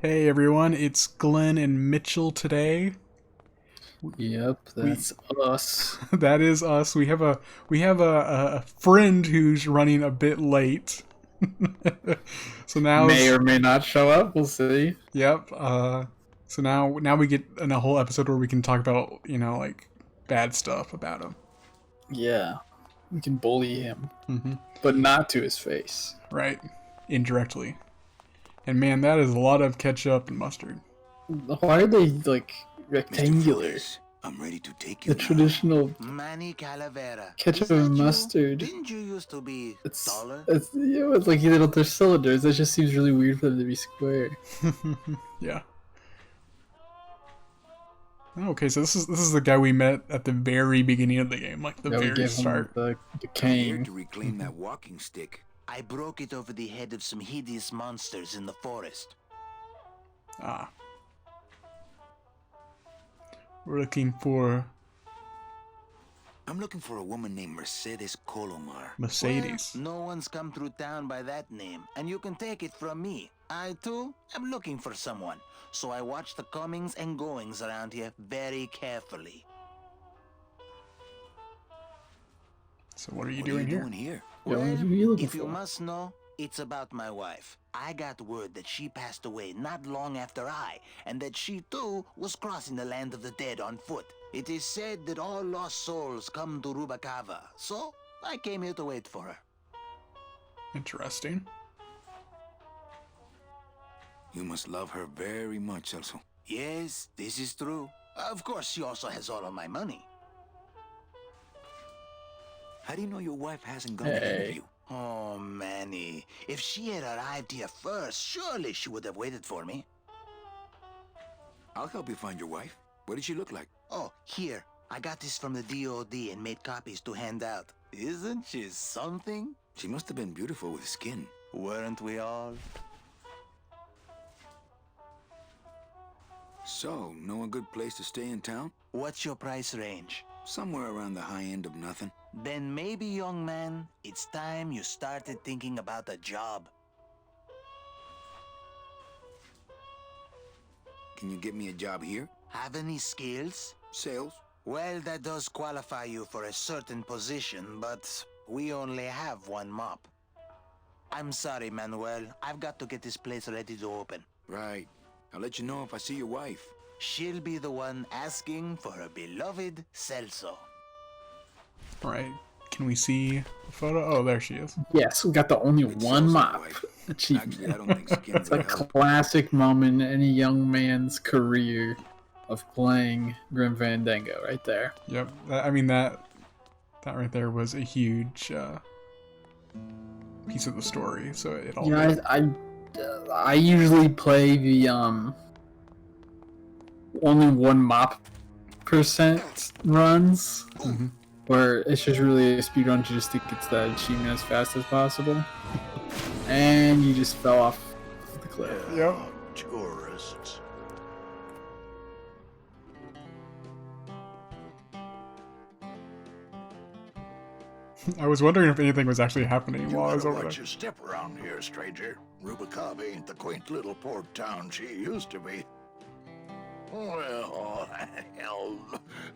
Hey everyone, it's Glenn and Mitchell today. Yep, We that's us. that is us. We have a friend who's running a bit late. So May now's or may not show up. We'll see. yep. So now we get in a whole episode where we can talk about like bad stuff about him. Yeah, we can bully him, Hmm. but not to his face. Right, indirectly. And man, that is a lot of ketchup and mustard. Why are they like Mr. rectangular? Flores, I'm ready to take you The now. traditional Manny Calavera. ketchup Is that and you? mustard. Didn't you used to be taller? It's it's like they're cylinders. That just seems really weird for them to be square. Yeah. Okay, so this is the guy we met at the very beginning of the game, like the Yeah, we very give him start. the I'm here cane. to reclaim that walking stick. I broke it over the head of some hideous monsters in the forest. Ah. We're looking for I'm looking for a woman named Mercedes Colomar. Mercedes. Well, no one's come through town by that name, and you can take it from me. I, too, am looking for someone, so I watch the comings and goings around here very carefully. So what are you What doing are you here? doing here? Yeah, what Well, are you looking if you for? must know, it's about my wife. I got word that she passed away not long after I, and that she too was crossing the land of the dead on foot. It is said that all lost souls come to Rubacava, so I came here to wait for her. Interesting. You must love her very much, Celso. Yes, this is true. Of course, she also has all of my money. How do you know your wife hasn't gone ahead of Hey. you? Oh, Manny, if she had arrived here first, surely she would have waited for me. I'll help you find your wife. What did she look like? Oh, here. I got this from the DOD and made copies to hand out. Isn't she something? She must have been beautiful with skin. Weren't we all? So, know a good place to stay in town? What's your price range? Somewhere around the high end of nothing. Then maybe, young man, it's time you started thinking about a job. Can you get me a job here? Have any skills? Sales? Well, that does qualify you for a certain position, but we only have one mop. I'm sorry, Manuel. I've got to get this place ready to open. Right. I'll let you know if I see your wife. She'll be the one asking for her beloved Celso. Right. Can we see the photo? Oh, there she is. Yes, we got the only It's one Celso's mop wife. achievement. Actually, I don't think skin It's a would help. classic moment in any young man's career of playing Grim Fandango right there. Yep. I mean that right there was a huge piece of the story. So it all. Yeah, I usually play the only one mop percent runs, Mhm. where it's just really a speed run to just to get to that achievement as fast as possible. And you just fell off the cliff. Yep. Tourists. I was wondering if anything was actually happening You while I was better over watch there. your step around here, stranger. Rubicava ain't the quaint little port town she used to be. Well, hell,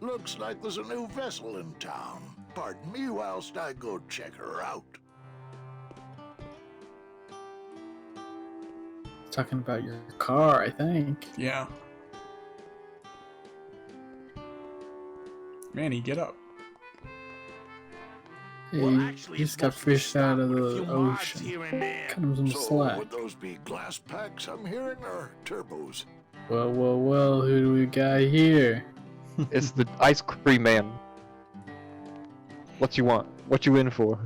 looks like there's a new vessel in town. Pardon me whilst I go check her out. Talking about your car, I think. Yeah. Manny, get up. Hey, Well, you actually, just it's got mostly fished out stocked of with a the few mods ocean. here and there. Cut him some So, slack. would those be glass packs I'm hearing, or turbos? Well, who do we got here? It's the ice cream man. What you want? What you in for?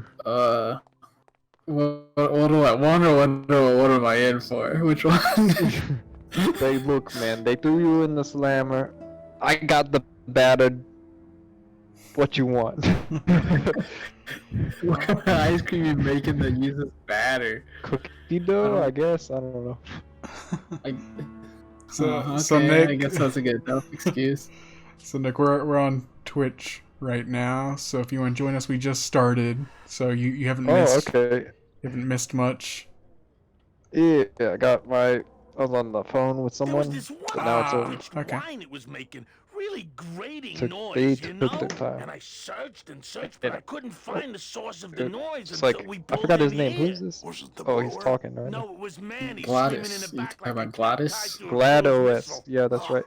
What do I want or what am I in for? Which one? They look, man. They threw you in the slammer. I got the battered. What you want? What kind of ice cream you making that uses batter? Cookie dough? I guess. I don't know. I, So, okay, so Nick, I guess that's a good enough excuse. So Nick, we're on Twitch right now. So if you want to join us, we just started. So you haven't Oh, missed okay. you haven't missed much. Yeah, I got my I was on the phone with There was someone, this one but now it's over. pitched Okay. wine it was making. Really grating They noise, you took know? their time. And I searched and searched, but I couldn't find the source of the Dude, noise it's until like, we I pulled forgot in his name. here. Who's this? Was it the Oh, he's blower? talking right now. No, it was Manny Gladys. screaming in the You back talking like about a cat Gladys? tied to a GladOS. whistle. Yeah, that's right.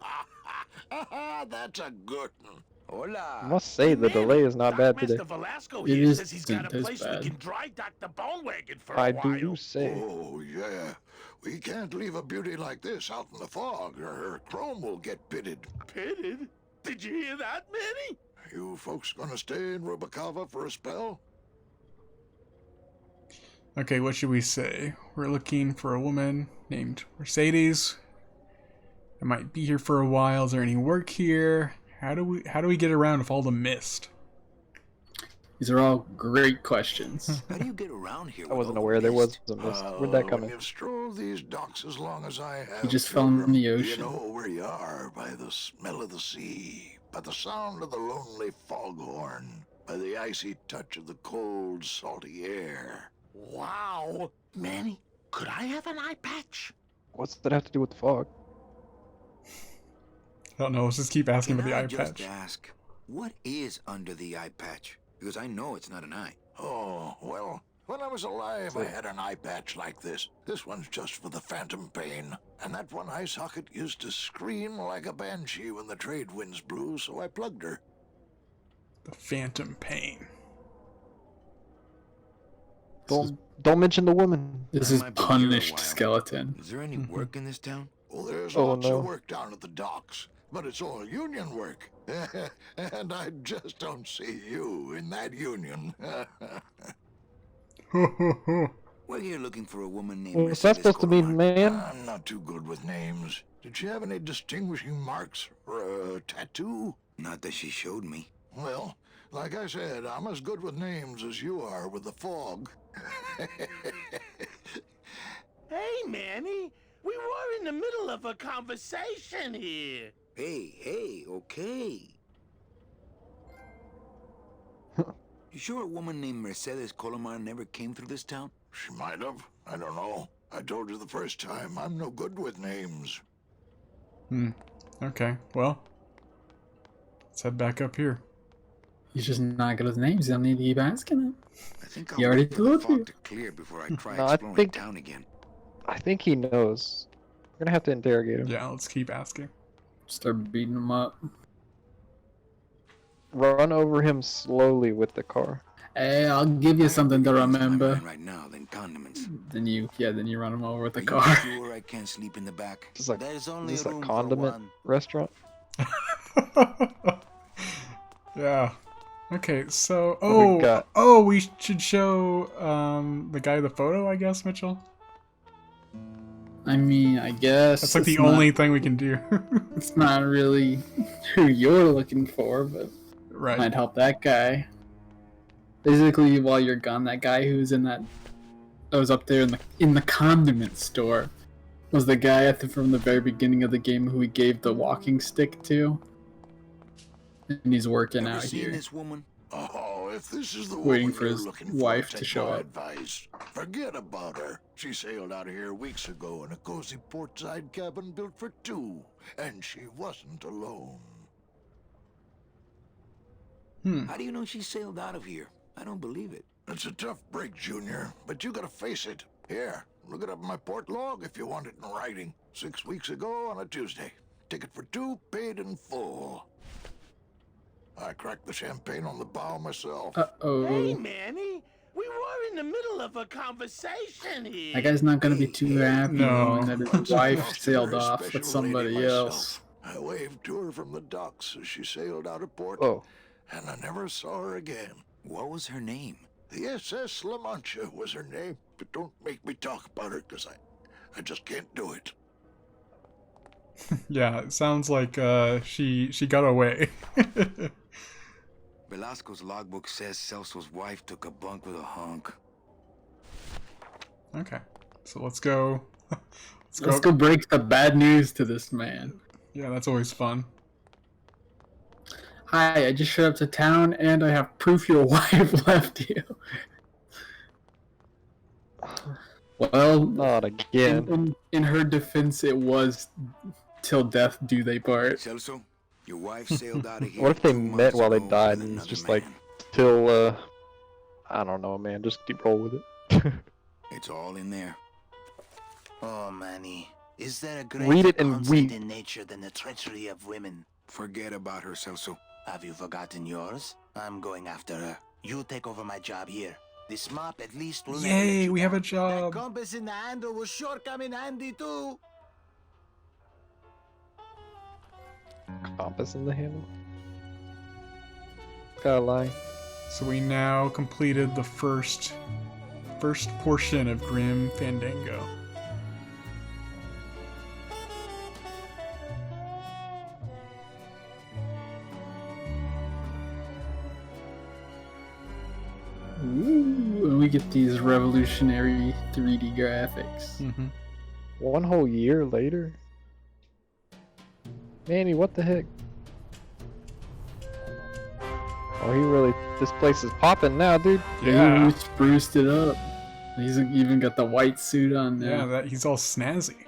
That's a good one. I Hola. must say, the delay is not bad today. Doc Master Velasco It here says he's isn't got a as place we bad. can dry dock the bone wagon for a I while. do say. Oh, yeah. We can't leave a beauty like this out in the fog, or her chrome will get pitted. Pitted? Did you hear that, Manny? You folks gonna stay in Rubacava for a spell? Okay, what should we say? We're looking for a woman named Mercedes. I might be here for a while. Is there any work here? How do we get around with all the mist? These are all great questions. How do you get around here? I wasn't aware there was a mist. Where'd that come When in? you've strolled these docks as long as I have, You just fell in the you ocean. know where you are by the smell of the sea, by the sound of the lonely foghorn, by the icy touch of the cold, salty air. Wow. Manny, could I have an eye patch? What's that have to do with the fog? I don't know. Let's just keep asking Can about the I eye just patch. ask, what is under the eye patch? Because I know it's not an eye. Oh, well, when I was alive, I had an eye patch like this. This one's just for the phantom pain. And that one eye socket used to scream like a banshee when the trade winds blew, so I plugged her. The phantom pain. Don't mention the woman. This I is might be here a punished while. skeleton. Is there any work in this town? Well, there's Oh, lots no. of work down at the docks, but it's all union work. And I just don't see you in that union. We're here looking for a woman named What's that Mercedes supposed to mean, Coromon. man? I'm not too good with names. Did she have any distinguishing marks or a tattoo? Not that she showed me. Well, like I said, I'm as good with names as you are with the fog. Hey, Manny, we were in the middle of a conversation here. Hey, okay. You sure a woman named Mercedes Colomar never came through this town? She might have. I don't know. I told you the first time, I'm no good with names. Okay, well, let's head back up here. He's just not good with names. You don't need to keep asking him. I think You I'll already wait for the told you. fog to clear before I try No, I exploring think- town again. I think he knows. We're gonna have to interrogate him. Yeah, let's keep asking. Start beating him up. Run over him slowly with the car. Hey, I'll give you something to Things on my remember. mind right now than condiments. Then you run him over with the Are car. you sure I can't sleep in the back? This is like, There's is only this a room for condiment one. restaurant? Yeah. Okay, so What we got? we should show the guy the photo, I guess, Mitchell. I mean, I guess That's like the it's not- only thing we can do. It's not really who you're looking for, but Right. might help that guy. Basically, while you're gone, that guy who's in that was up there in the condiment store was the guy from the very beginning of the game who we gave the walking stick to, and he's working Ever out seen here. this woman? Oh, if this is the Waiting woman for you're his looking for, wife to take show my up. advice. Forget about her. She sailed out of here weeks ago in a cozy portside cabin built for two, and she wasn't alone. How do you know she sailed out of here? I don't believe it. It's a tough break, Junior, but you gotta face it. Here, look it up in my port log if you want it in writing. 6 weeks ago on a Tuesday. Ticket for two, paid in full. I cracked the champagne on the bow myself. Hey, Uh-oh. Manny, we were in the middle of a conversation here. That guy's not gonna be too happy No. knowing that his Once I wife lost sailed her off special with somebody lady myself. else. I waved to her from the docks as she sailed out of port, Oh, and I never saw her again. What was her name? The SS La Mancha was her name, but don't make me talk about her, because I just can't do it. Yeah, it sounds like she got away. Velasco's logbook says Celso's wife took a bunk with a hunk. Okay, so let's go. Let's go break the bad news to this man. Yeah, that's always fun. Hi, I just showed up to town and I have proof your wife left you. Well, Not again. in her defense, it was till death do they part. Celso, your wife sailed out of here. What if they 2 met months while they ago died with and it's another just man. like till I don't know, man. Just keep roll with it. It's all in there. Oh, Manny. Is there a Read greater it and constant weep. in nature than the treachery of women? Forget about her, Celso. Have you forgotten yours? I'm going after her. You take over my job here. This mop at least will never let Yay, you we have a down. job. That compass in the handle will sure come in handy too. Compass in the handle. Gotta lie. So we now completed the first portion of Grim Fandango. Ooh, and we get these revolutionary 3D graphics. Mm-hmm. 1 whole year later. Manny, what the heck? Oh, he really. This place is popping now, dude. Yeah. He spruced it up. He's even got the white suit on now. Yeah, that he's all snazzy.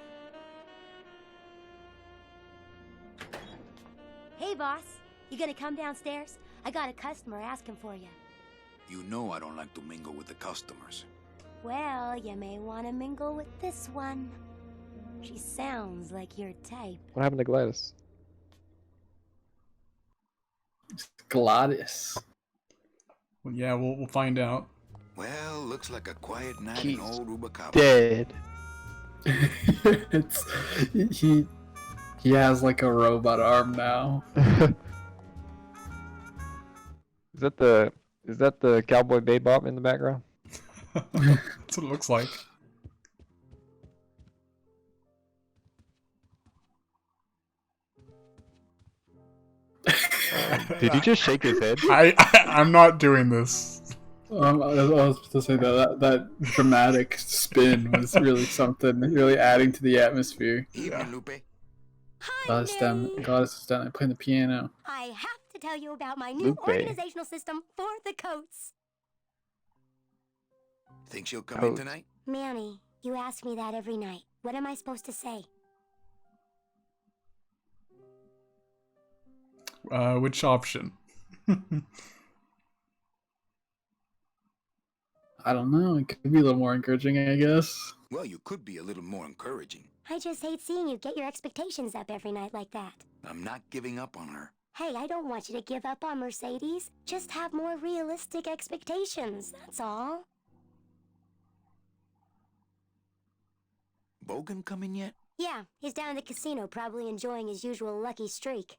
Hey, boss. You gonna come downstairs? I got a customer asking for you. You know I don't like to mingle with the customers. Well, you may want to mingle with this one. She sounds like your type. What happened to Gladys? Gladys. Well, yeah, we'll find out. Well, looks like a quiet night He's in old Rubacaba. Dead. It's he has like a robot arm now. Is that the Cowboy Bebop in the background? That's what it looks like. Did he just shake his head? I'm not doing this. I was to say that dramatic spin was really something, really adding to the atmosphere. Evening, Lupe. Hi, Goddess is down there playing the piano. I have to tell you about my new Lupe. organizational system for the coats. Think she'll come in Coats. tonight? Manny, you ask me that every night. What am I supposed to say? Which option? I don't know. It could be a little more encouraging, I guess. Well, you could be a little more encouraging. I just hate seeing you get your expectations up every night like that. I'm not giving up on her. Hey, I don't want you to give up on Mercedes. Just have more realistic expectations, that's all. Bogan coming yet? Yeah, he's down at the casino, probably enjoying his usual lucky streak.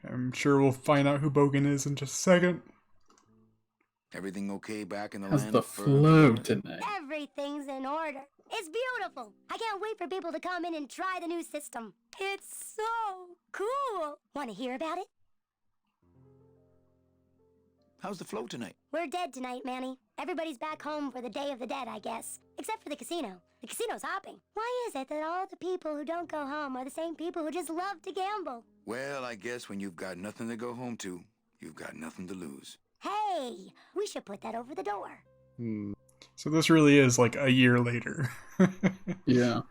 I'm sure we'll find out who Bogan is in just a second. Everything okay back in the How's land the of fur? flow tonight? Everything's in order. It's beautiful. I can't wait for people to come in and try the new system. It's so cool. Want to hear about it? How's the flow tonight? We're dead tonight, Manny. Everybody's back home for the Day of the Dead, I guess. Except for the casino. The casino's hopping. Why is it that all the people who don't go home are the same people who just love to gamble? Well, I guess when you've got nothing to go home to, you've got nothing to lose. Hey, we should put that over the door. Hmm. So this really is like a year later. Yeah.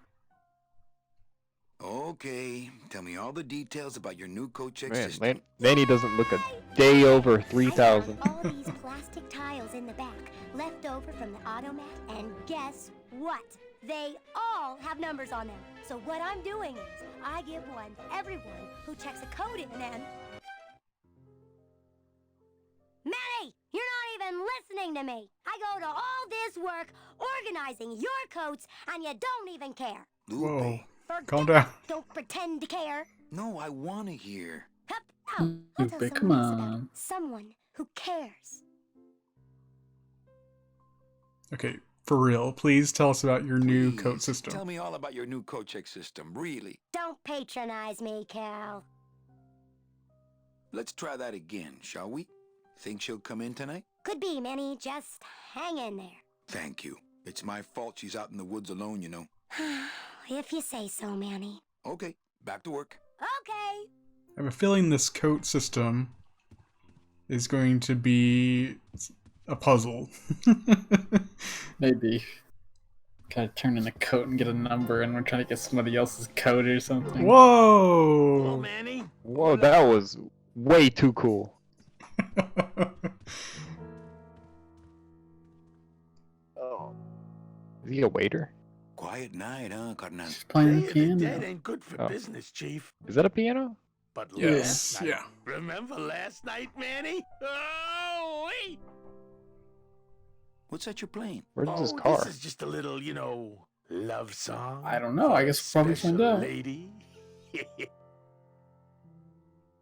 Okay, tell me all the details about your new coat check Man, system. Manny doesn't look a day over 3,000. I have all these plastic tiles in the back, left over from the automat, and guess what? They all have numbers on them. So what I'm doing is, I give one to everyone who checks a code in and... Manny, you're not even listening to me. I go to all this work organizing your coats, and you don't even care. Lupe. Whoa. Forget Calm down. it. Don't pretend to care. No, I want to hear. Hup. Oh, I'll tell Lupe, come someone else about on. it. Someone who cares. Okay, for real, please tell us about your new Please, coat system. Tell me all about your new coat check system, really. Don't patronize me, Cal. Let's try that again, shall we? Think she'll come in tonight? Could be, Manny. Just hang in there. Thank you. It's my fault she's out in the woods alone, you know. If you say so, Manny. Okay, back to work. Okay. I have a feeling this coat system is going to be a puzzle. Maybe. Gotta turn in a coat and get a number, and we're trying to get somebody else's coat or something. Hello, Whoa! Manny. Whoa, that was way too cool. Oh. Is he a waiter? Quiet night, huh, Carnal? She's playing Day the of the Dead piano. ain't good for Oh. business, Chief. Is that a piano? But Yes, last night, yeah. remember last night, Manny? Oh, wait. What's that you're playing? Where's his Oh, car? this is just a little, love song. I don't know. I for a guess we'll probably find special out. lady.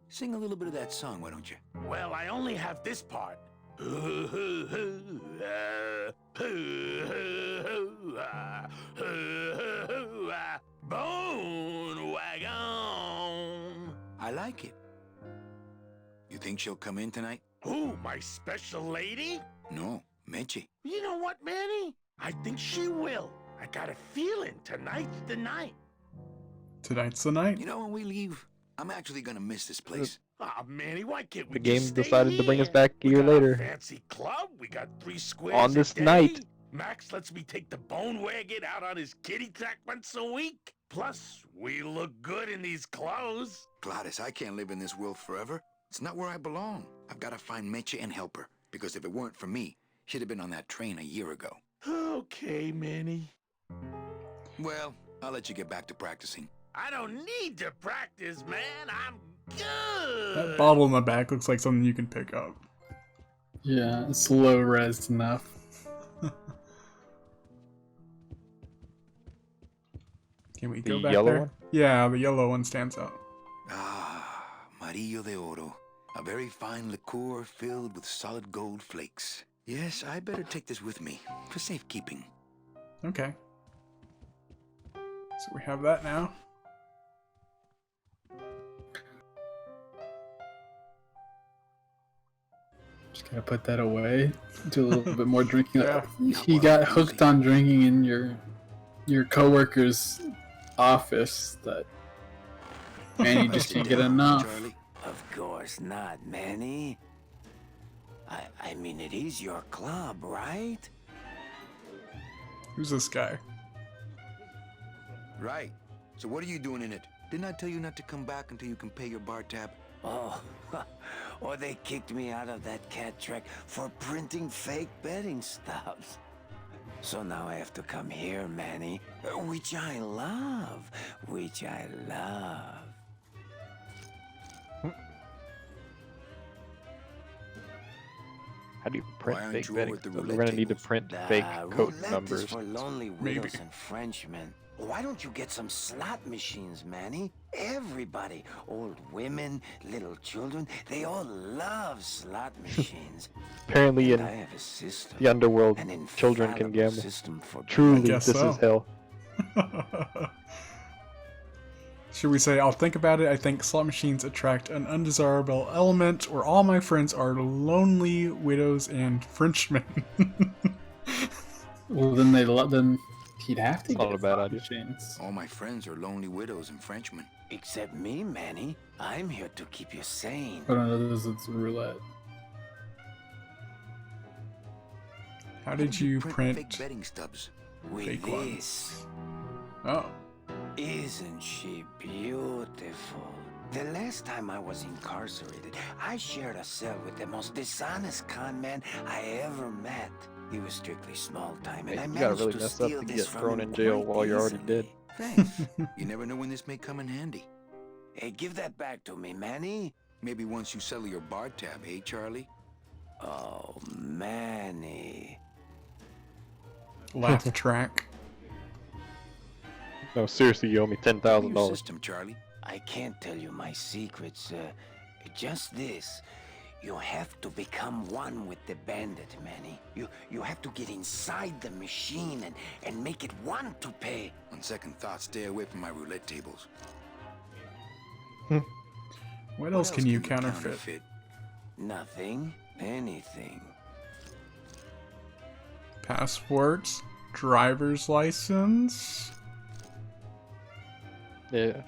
Sing a little bit of that song, why don't you? Well, I only have this part. Bone wagon. I like it. You think she'll come in tonight? Who, my special lady? No, Meche. You know what, Manny? I think she will. I got a feeling tonight's the night. Tonight's the night. You know, when we leave, I'm actually gonna miss this place. Ah, Manny, why can't we The game just stay decided to bring us here? back a We year got our later. fancy club. We got 3 squares On a this day. night. Max lets me take the bone wagon out on his kitty track once a week. Plus, we look good in these clothes. Gladys, I can't live in this world forever. It's not where I belong. I've got to find Meche and help her. Because if it weren't for me, she'd have been on that train a year ago. Okay, Manny. Well, I'll let you get back to practicing. I don't need to practice, man. I'm good. That bottle in the back looks like something you can pick up. Yeah, it's low res enough. Can we The go back yellow there? one? Yeah, the yellow one stands out. Ah, Marillo de Oro. A very fine liqueur filled with solid gold flakes. Yes, I better take this with me for safekeeping. Okay. So we have that now. Just gotta put that away. Do a little bit more drinking. Yeah. He got hooked on drinking in your coworker's office. That man, you just can't get enough. Charlie. Of course not, Manny. I mean, it is your club, right? Who's this guy? Right. So what are you doing in it? Didn't I tell you not to come back until you can pay your bar tab? Oh, or they kicked me out of that cat track for printing fake betting stubs. So now I have to come here, Manny, which I love, which I love. How do you Why print aren't fake you betting? over at the We're roulette gonna need to tables? print fake code Roulette numbers. is for lonely Maybe. widows and Frenchmen. Why don't you get some slot machines, Manny? Everybody, old women, little children, they all love slot machines. Apparently And in I have a system. the underworld, An children can infallible gamble. system for Truly, guess this so. is hell. Should we say, I'll think about it. I think slot machines attract an undesirable element, or all my friends are lonely widows and Frenchmen. Well, then he'd have to It's not get a bad slot idea. machines. All my friends are lonely widows and Frenchmen. Except me, Manny. I'm here to keep you sane. Oh no, this is roulette. How did you fake print? betting stubs? With Fake this. Oh, Isn't she beautiful? The last time I was incarcerated, I shared a cell with the most dishonest con man I ever met. He was strictly small time, and Hey, I you gotta managed really to mess up steal to this get from thrown him in jail quite while you're already easily. dead. Thanks. You never know when this may come in handy. Hey, give that back to me, Manny. Maybe once you settle your bar tab, hey, Charlie? Oh, Manny. laugh track. No, seriously, you owe me Your $10,000. system, Charlie. I can't tell you my secrets, just this. You have to become one with the bandit, Manny. You have to get inside the machine and make it want to pay. On second thought, stay away from my roulette tables. What else can you counterfeit? Nothing. Anything. Passports, driver's license. Yeah.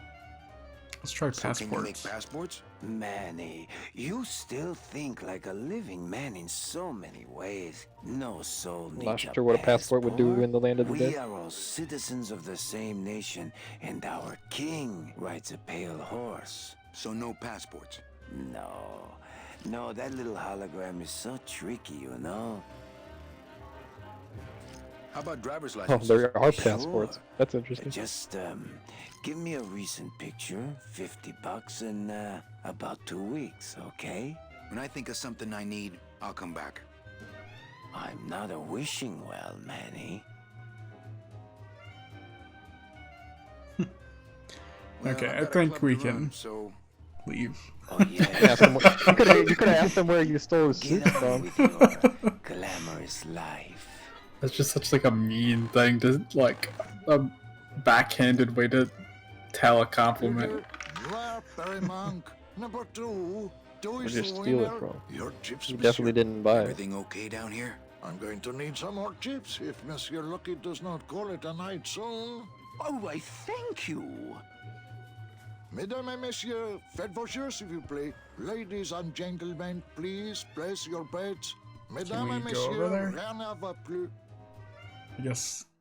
Let's try So can you make passports. passports? Manny, you still think like a living man in so many ways. No soul Not needs sure what a passport would do in the land of the We dead. are all citizens of the same nation, and our king rides a pale horse. So no passports. No, that little hologram is so tricky, you know? How about driver's Oh, licenses? there are Sure. passports. That's interesting. Just, give me a recent picture, $50, in, about 2 weeks, okay? When I think of something I need, I'll come back. I'm not a wishing well, Manny. Well, Okay, I've I got a think club we to can run, so leave. Oh, yeah. Ask him you could have asked him where you stole his suit Get on from. with your glamorous life. That's just such like a mean thing to like a backhanded way to tell a compliment. Blackberry monk. Number 2. Where'd Dois you steal it winner. from? Your chips, You definitely didn't buy it. everything okay down here? I'm going to need some more chips if Monsieur Lucky does not call it a night soon. Oh, I thank you. Mesdames et messieurs, faites vos jeux s'il vous plaît. Ladies and gentlemen, please place your bets. Mesdames et we go over messieurs, there? rien ne va plus.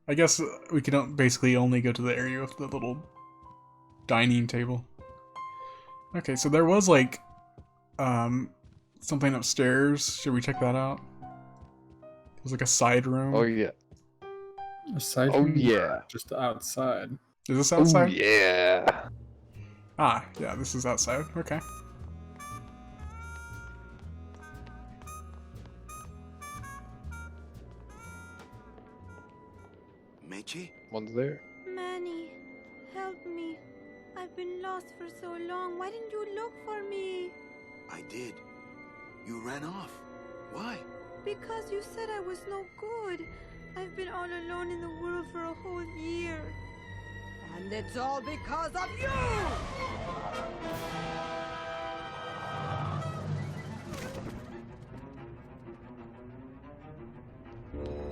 I guess we can basically only go to the area with the little dining table. Okay, so there was like something upstairs. Should we check that out? There's like a side room. Oh yeah. Aside Oh from yeah. just outside. Is this Oh outside? yeah. Ah, yeah, this is outside. Okay. Meche? One's there. Manny, help me. I've been lost for so long. Why didn't you look for me? I did. You ran off. Why? Because you said I was no good. I've been all alone in the world for a whole year. And it's all because of you!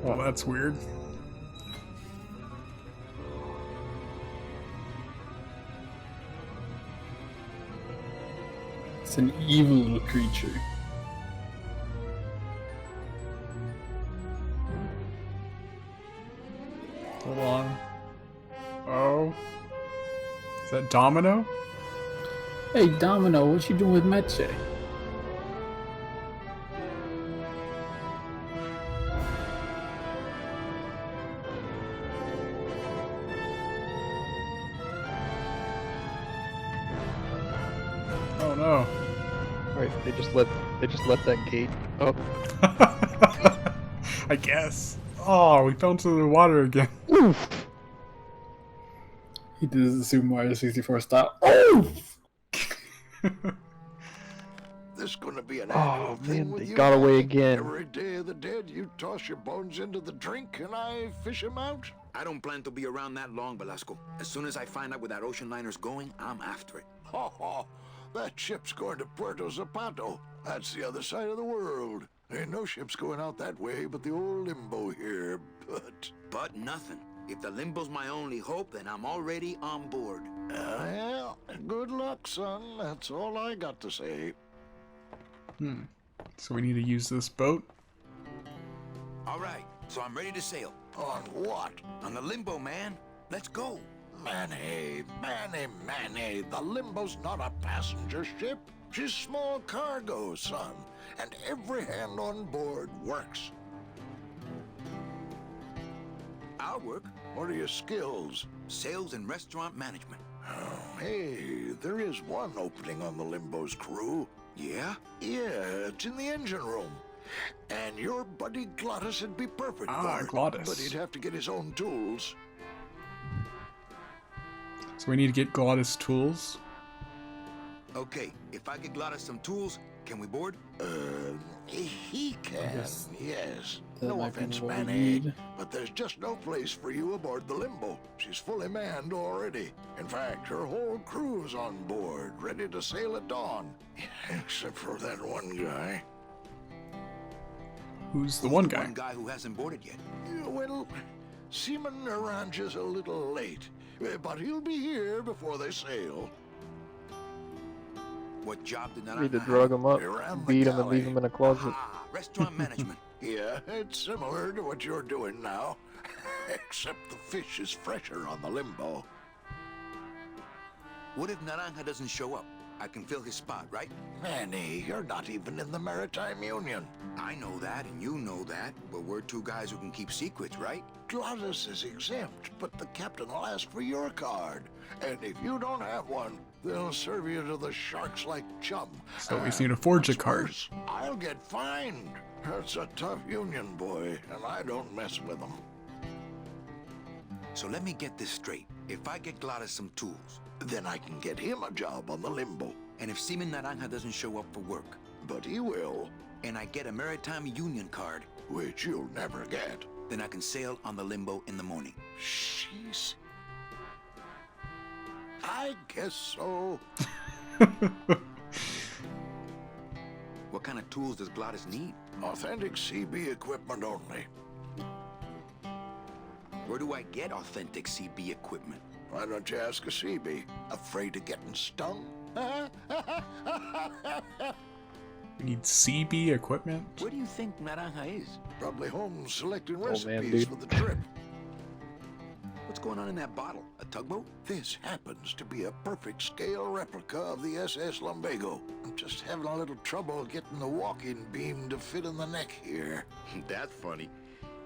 Well, that's weird. It's an evil little creature. Hold on. Oh. Is that Domino? Hey Domino, what you doing with Meche? Oh no. Right, they just let that gate up. I guess. Oh, we fell into the water again. Oof. He did the Super Mario 64 style. Oh! This gonna be an Oh, annual thing man, with they you, got away Lucky? again. Every Day of the Dead, you toss your bones into the drink and I fish 'em out. I don't plan to be around that long, Velasco. As soon as I find out where that ocean liner's going, I'm after it. Ha ha! That ship's going to Puerto Zapato. That's the other side of the world. Ain't no ships going out that way but the old limbo here, but... But nothing. If the limbo's my only hope, then I'm already on board. Well, good luck, son. That's all I got to say. So we need to use this boat. All right, so I'm ready to sail. On what? On the limbo, man. Let's go. Manny, the limbo's not a passenger ship. She's small cargo, son. And every hand on board works. I'll work. What are your skills? Sales and restaurant management. Oh, hey, there is one opening on the limbo's crew. Yeah? Yeah, it's in the engine room. And your buddy Glottis would be perfect Ah, for it. Glottis. But he'd have to get his own tools. So we need to get Glottis tools. Okay, if I get Glottis some tools, can we board? He can, guess yes. that No might be offense, what we Manny, need. but there's just no place for you aboard the Limbo. She's fully manned already. In fact, her whole crew's on board, ready to sail at dawn. Except for that one guy. Who's the one The guy? one guy who hasn't boarded yet. Yeah, well, Seaman Orange is a little late, but he'll be here before they sail. What job did Need to Naranja drug him up, They ran the beat him, and leave galley. him in a closet. Ah, restaurant management. Yeah, it's similar to what you're doing now. Except the fish is fresher on the limbo. What if Naranja doesn't show up? I can fill his spot, right? Manny, you're not even in the Maritime Union. I know that, and you know that, but we're two guys who can keep secrets, right? Glottis is exempt, but the captain will ask for your card. And if you don't have one, they'll serve you to the sharks like chum. So we just need to forge a What's card. worse, I'll get fined. That's a tough union, boy, and I don't mess with them. So let me get this straight. If I get Glottis some tools, Then I can get him a job on the limbo. and if Seaman Naranja doesn't show up for work, But he will, and I get a Maritime Union card, which you'll never get. then I can sail on the limbo in the morning. Jeez. I guess so. What kind of tools does Glottis need? Authentic CB equipment only. Where do I get authentic CB equipment? Why don't you ask a CB? Afraid of getting stung? We need CB equipment. Where do you think Naranja is? Probably home selecting Old man, recipes dude. for the trip. What's going on in that bottle? A tugboat? This happens to be a perfect scale replica of the SS Lumbago. I'm just having a little trouble getting the walking beam to fit in the neck here. That's funny,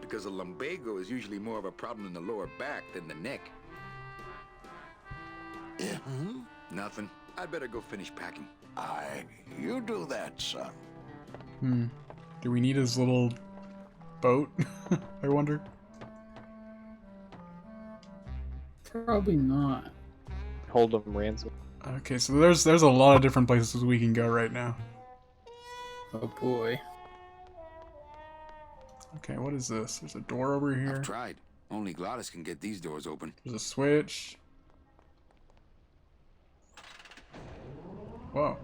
because a lumbago is usually more of a problem in the lower back than the neck. Hmm? Nothing. I'd better go finish packing. You do that, son. Do we need his little boat? I wonder. Probably not. Hold him ransom. Okay, so there's a lot of different places we can go right now. Oh boy. Okay, what is this? There's a door over here. I've tried. Only Glottis can get these doors open. There's a switch. Whoa.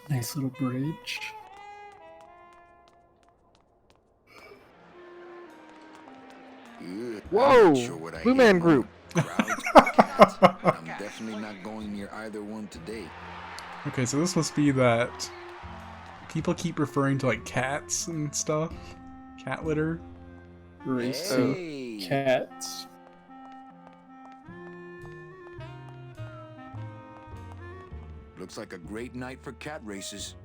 Nice little bridge. Ugh, Whoa! I'm not sure what I Blue hate Man more, Group. crowds or cats, but I'm definitely not going near either one today. Okay, so this must be that people keep referring to like cats and stuff. Cat litter. Racing Hey! cats. Looks like a great night for cat races.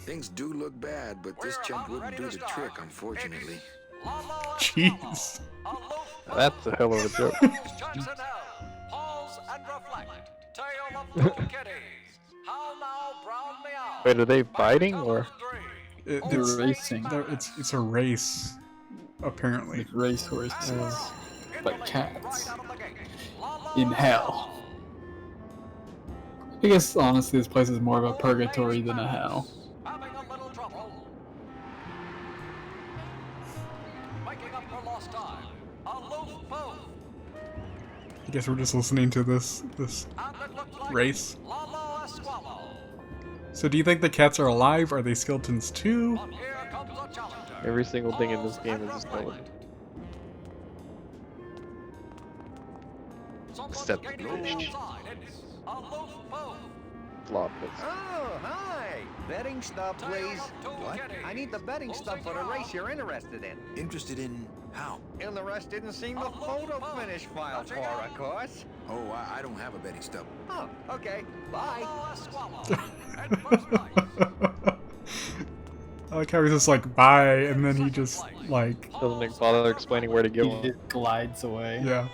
Things do look bad, but this chump wouldn't do the trick, unfortunately. Jeez. That's a hell of a joke. Wait, are they fighting or? It's Racing. it's a race, apparently. Like racehorses. Like cats. In hell. I guess honestly this place is more of a purgatory than a hell. I guess we're just listening to this race. So do you think the cats are alive? Are they skeletons too? Every single thing in this game is a skeleton. Except the fish. Flop is. Oh, hi! Betting stuff, please. What? I need the betting stuff for the race you're interested in. Interested in how? And the rest didn't seem the photo finish file for, of course. Oh, I don't have a betting stub. Oh, okay. Bye. I like how he's just like bye, and then he just like Doesn't bother explaining where to He go. just glides away. yeah.